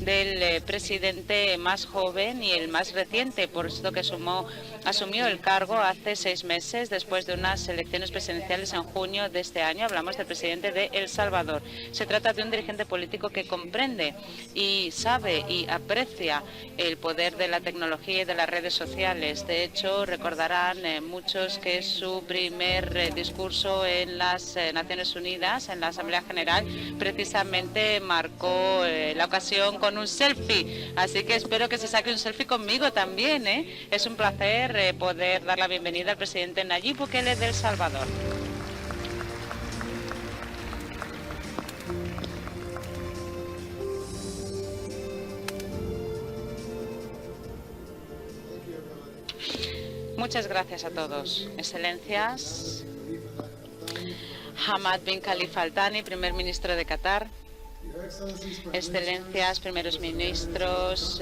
del presidente más joven y el más reciente, puesto que asumió el cargo hace 6 meses después de unas elecciones presidenciales en junio de este año. Hablamos del presidente de El Salvador. Se trata de un dirigente político que comprende y sabe y aprecia el poder de la tecnología y de las redes sociales. De hecho, recordarán muchos que su primer discurso en las Naciones Unidas, en la Asamblea General, precisamente marcó la ocasión con un selfie. Así que espero que se saque un selfie conmigo también. Es un placer poder dar la bienvenida al presidente Nayib Bukele de El Salvador. Muchas gracias a todos. Excelencias, Hamad bin Khalifa Al Thani, primer ministro de Qatar. Excelencias, primeros ministros,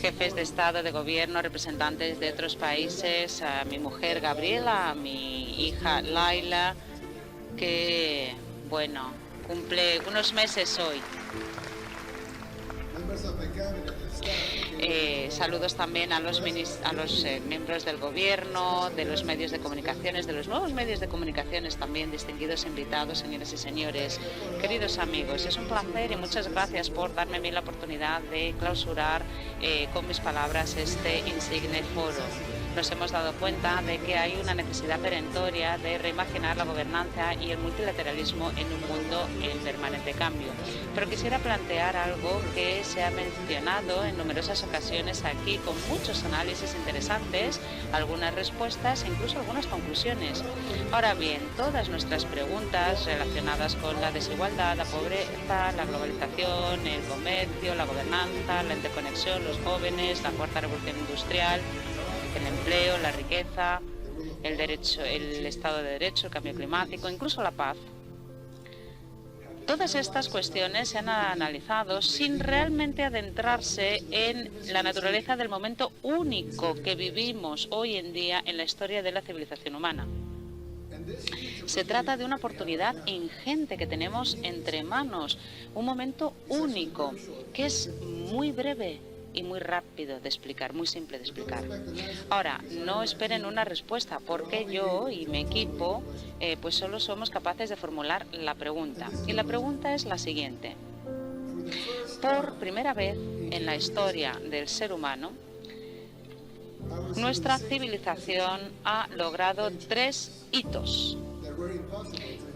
jefes de Estado, de Gobierno, representantes de otros países, a mi mujer Gabriela, a mi hija Laila, que, bueno, cumple unos meses hoy. Saludos también a los miembros del Gobierno, de los medios de comunicaciones, de los nuevos medios de comunicaciones también, distinguidos invitados, señoras y señores, queridos amigos. Es un placer y muchas gracias por darme a mí la oportunidad de clausurar con mis palabras este insigne foro. Nos hemos dado cuenta de que hay una necesidad perentoria de reimaginar la gobernanza y el multilateralismo en un mundo en permanente cambio. Pero quisiera plantear algo que se ha mencionado en numerosas ocasiones aquí, con muchos análisis interesantes, algunas respuestas e incluso algunas conclusiones. Ahora bien, todas nuestras preguntas relacionadas con la desigualdad, la pobreza, la globalización, el comercio, la gobernanza, la interconexión, los jóvenes, la cuarta revolución industrial, el empleo, la riqueza, el derecho, el Estado de Derecho, el cambio climático, incluso la paz. Todas estas cuestiones se han analizado sin realmente adentrarse en la naturaleza del momento único que vivimos hoy en día en la historia de la civilización humana. Se trata de una oportunidad ingente que tenemos entre manos, un momento único que es muy breve y muy rápido de explicar, muy simple de explicar. Ahora, no esperen una respuesta, porque yo y mi equipo pues solo somos capaces de formular la pregunta. Y la pregunta es la siguiente. Por primera vez en la historia del ser humano, nuestra civilización ha logrado 3 hitos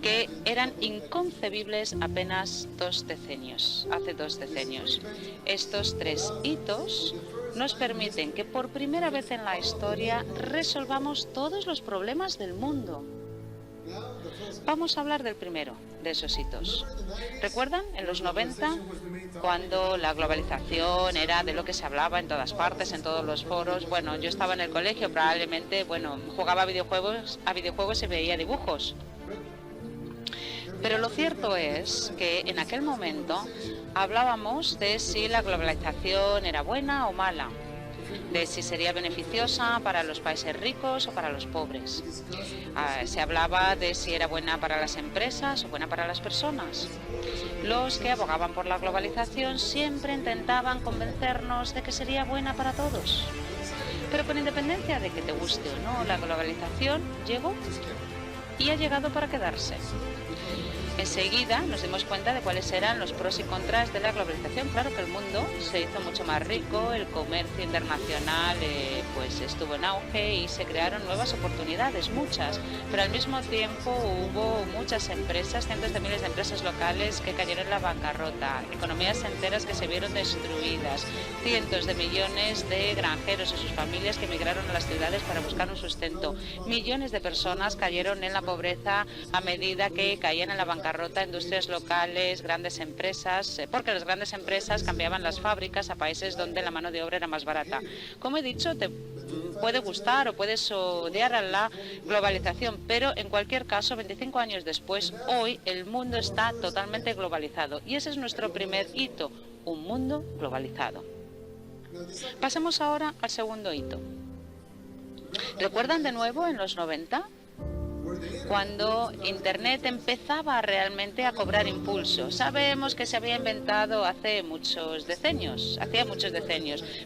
que eran inconcebibles apenas hace 2 decenios. Estos 3 hitos nos permiten que por primera vez en la historia resolvamos todos los problemas del mundo. Vamos a hablar del primero de esos hitos. ¿Recuerdan en los 90, cuando la globalización era de lo que se hablaba en todas partes, en todos los foros? Bueno, yo estaba en el colegio, probablemente, jugaba a videojuegos y veía dibujos. Pero lo cierto es que en aquel momento hablábamos de si la globalización era buena o mala, de si sería beneficiosa para los países ricos o para los pobres. Se hablaba de si era buena para las empresas o buena para las personas. Los que abogaban por la globalización siempre intentaban convencernos de que sería buena para todos. Pero con independencia de que te guste o no, la globalización llegó y ha llegado para quedarse. Enseguida nos dimos cuenta de cuáles eran los pros y contras de la globalización. Claro que el mundo se hizo mucho más rico, el comercio internacional pues estuvo en auge y se crearon nuevas oportunidades, muchas. Pero al mismo tiempo hubo muchas empresas, cientos de miles de empresas locales que cayeron en la bancarrota, economías enteras que se vieron destruidas, cientos de millones de granjeros y sus familias que emigraron a las ciudades para buscar un sustento. Millones de personas cayeron en la pobreza a medida que caían en la bancarrota industrias locales, grandes empresas, porque las grandes empresas cambiaban las fábricas a países donde la mano de obra era más barata. Como he dicho, te puede gustar o puedes odiar a la globalización, pero en cualquier caso, 25 años después, hoy el mundo está totalmente globalizado y ese es nuestro primer hito, un mundo globalizado. Pasemos ahora al segundo hito. ¿Recuerdan de nuevo en los 90? cuando Internet empezaba realmente a cobrar impulso. Sabemos que se había inventado hacía muchos decenios,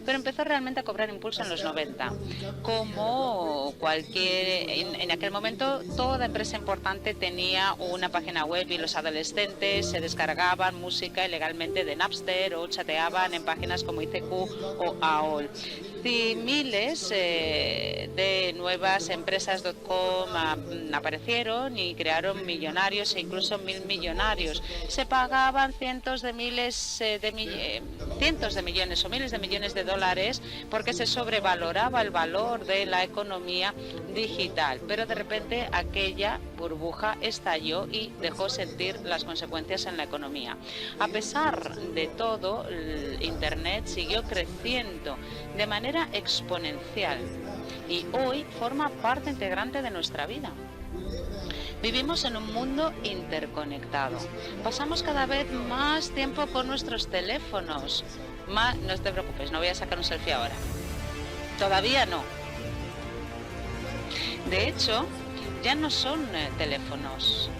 pero empezó realmente a cobrar impulso en los 90. Como en aquel momento, toda empresa importante tenía una página web y los adolescentes se descargaban música ilegalmente de Napster o chateaban en páginas como ICQ o AOL. Y miles de nuevas empresas .com aparecieron y crearon millonarios e incluso millonarios. Se pagaban cientos de millones o miles de millones de dólares porque se sobrevaloraba el valor de la economía digital. Pero de repente aquella burbuja estalló y dejó sentir las consecuencias en la economía. A pesar de todo, el Internet siguió creciendo de manera exponencial y hoy forma parte integrante de nuestra vida. Vivimos en un mundo interconectado. Pasamos cada vez más tiempo con nuestros teléfonos. No te preocupes, no voy a sacar un selfie ahora. Todavía no. De hecho, ya no son teléfonos.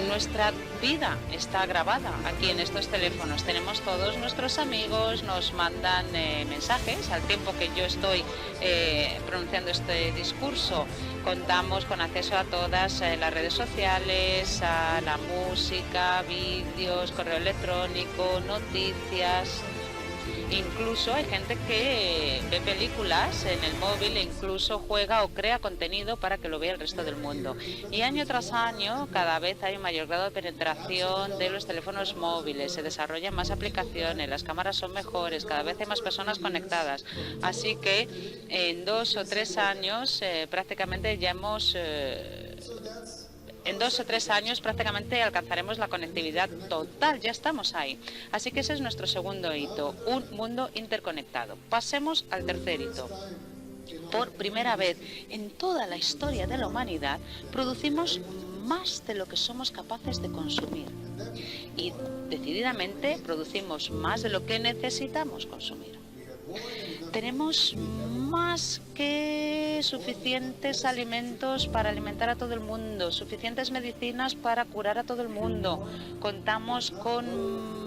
Nuestra vida está grabada aquí en estos teléfonos. Tenemos todos nuestros amigos, nos mandan mensajes al tiempo que yo estoy pronunciando este discurso. Contamos con acceso a todas las redes sociales, a la música, vídeos, correo electrónico, noticias. Incluso hay gente que ve películas en el móvil e incluso juega o crea contenido para que lo vea el resto del mundo. Y año tras año cada vez hay un mayor grado de penetración de los teléfonos móviles, se desarrollan más aplicaciones, las cámaras son mejores, cada vez hay más personas conectadas. Así que en 2 o 3 años prácticamente ya hemos... En 2 o 3 años prácticamente alcanzaremos la conectividad total, ya estamos ahí. Así que ese es nuestro segundo hito, un mundo interconectado. Pasemos al tercer hito. Por primera vez en toda la historia de la humanidad, producimos más de lo que somos capaces de consumir. Y decididamente producimos más de lo que necesitamos consumir. Tenemos más que suficientes alimentos para alimentar a todo el mundo, suficientes medicinas para curar a todo el mundo. Contamos con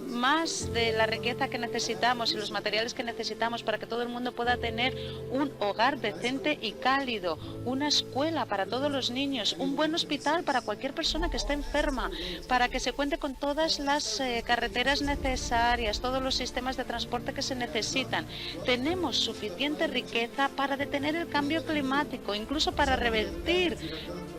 más de la riqueza que necesitamos y los materiales que necesitamos para que todo el mundo pueda tener un hogar decente y cálido, una escuela para todos los niños, un buen hospital para cualquier persona que esté enferma, para que se cuente con todas las carreteras necesarias, todos los sistemas de transporte que se necesitan. Tenemos suficiente riqueza para detener el cambio climático, incluso para revertir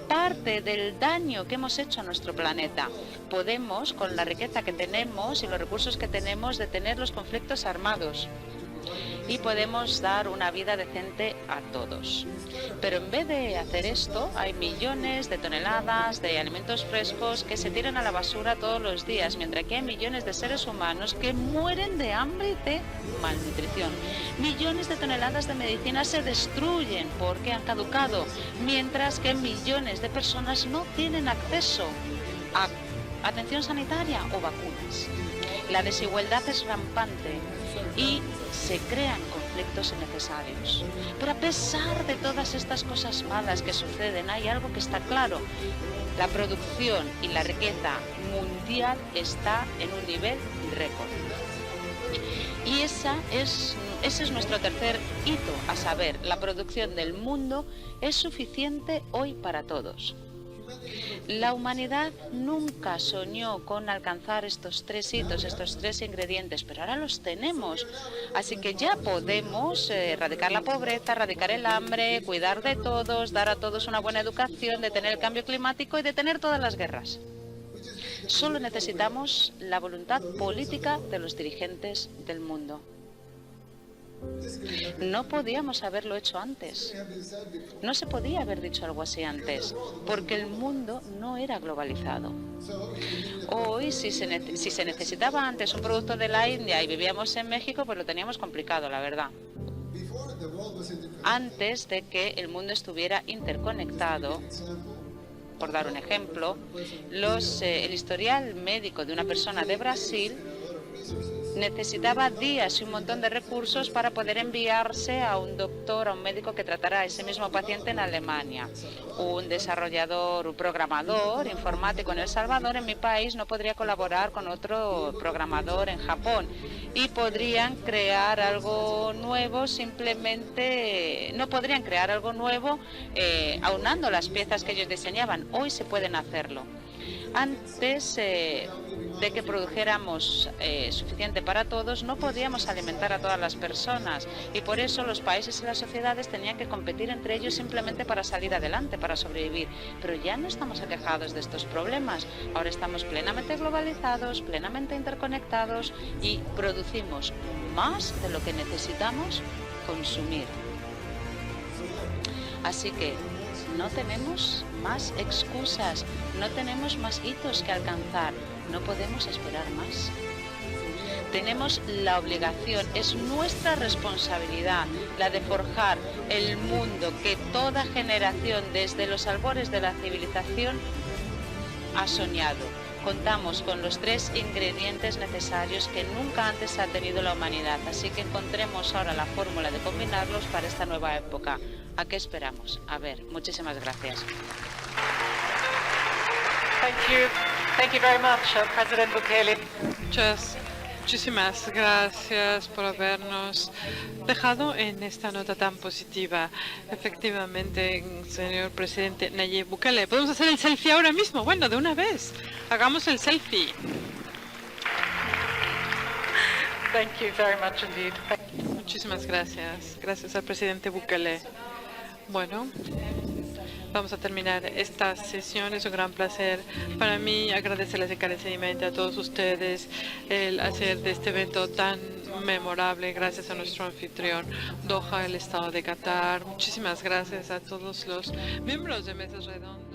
parte del daño que hemos hecho a nuestro planeta. Podemos, con la riqueza que tenemos y los recursos que tenemos, detener los conflictos armados y podemos dar una vida decente a todos. Pero en vez de hacer esto, hay millones de toneladas de alimentos frescos que se tiran a la basura todos los días, mientras que hay millones de seres humanos que mueren de hambre y de malnutrición. Millones de toneladas de medicinas se destruyen porque han caducado, mientras que millones de personas no tienen acceso a atención sanitaria o vacunas. La desigualdad es rampante y se crean conflictos innecesarios. Pero a pesar de todas estas cosas malas que suceden, hay algo que está claro. La producción y la riqueza mundial está en un nivel récord. Y ese es nuestro tercer hito, a saber, la producción del mundo es suficiente hoy para todos. La humanidad nunca soñó con alcanzar estos 3 hitos, estos 3 ingredientes, pero ahora los tenemos. Así que ya podemos erradicar la pobreza, erradicar el hambre, cuidar de todos, dar a todos una buena educación, detener el cambio climático y detener todas las guerras. Solo necesitamos la voluntad política de los dirigentes del mundo. No podíamos haberlo hecho antes. No se podía haber dicho algo así antes, porque el mundo no era globalizado. Hoy, si se necesitaba antes un producto de la India y vivíamos en México, pues lo teníamos complicado, la verdad. Antes de que el mundo estuviera interconectado, por dar un ejemplo, el historial médico de una persona de Brasil necesitaba días y un montón de recursos para poder enviarse a un doctor, a un médico que tratara a ese mismo paciente en Alemania. Un desarrollador, un programador informático en El Salvador, en mi país, no podría colaborar con otro programador en Japón y podrían crear algo nuevo, simplemente no podrían crear algo nuevo aunando las piezas que ellos diseñaban. Hoy se pueden hacerlo. Antes de que produjéramos suficiente para todos, no podíamos alimentar a todas las personas y por eso los países y las sociedades tenían que competir entre ellos simplemente para salir adelante, para sobrevivir. Pero ya no estamos aquejados de estos problemas. Ahora estamos plenamente globalizados, plenamente interconectados y producimos más de lo que necesitamos consumir. Así que no tenemos más excusas, no tenemos más hitos que alcanzar, no podemos esperar más. Tenemos la obligación, es nuestra responsabilidad, la de forjar el mundo que toda generación desde los albores de la civilización ha soñado. Contamos con los 3 ingredientes necesarios que nunca antes ha tenido la humanidad, así que encontremos ahora la fórmula de combinarlos para esta nueva época. ¿A qué esperamos? A ver, muchísimas gracias. Thank you very much, President Bukele. Muchísimas gracias por habernos dejado en esta nota tan positiva. Efectivamente, señor presidente Nayib Bukele, ¿podemos hacer el selfie ahora mismo? Bueno, de una vez. Hagamos el selfie. Thank you very much indeed. Muchísimas gracias. Gracias al presidente Bukele. Bueno, vamos a terminar esta sesión. Es un gran placer para mí agradecerles encarecidamente a todos ustedes el hacer de este evento tan memorable gracias a nuestro anfitrión Doha, el Estado de Qatar. Muchísimas gracias a todos los miembros de Mesas Redondas.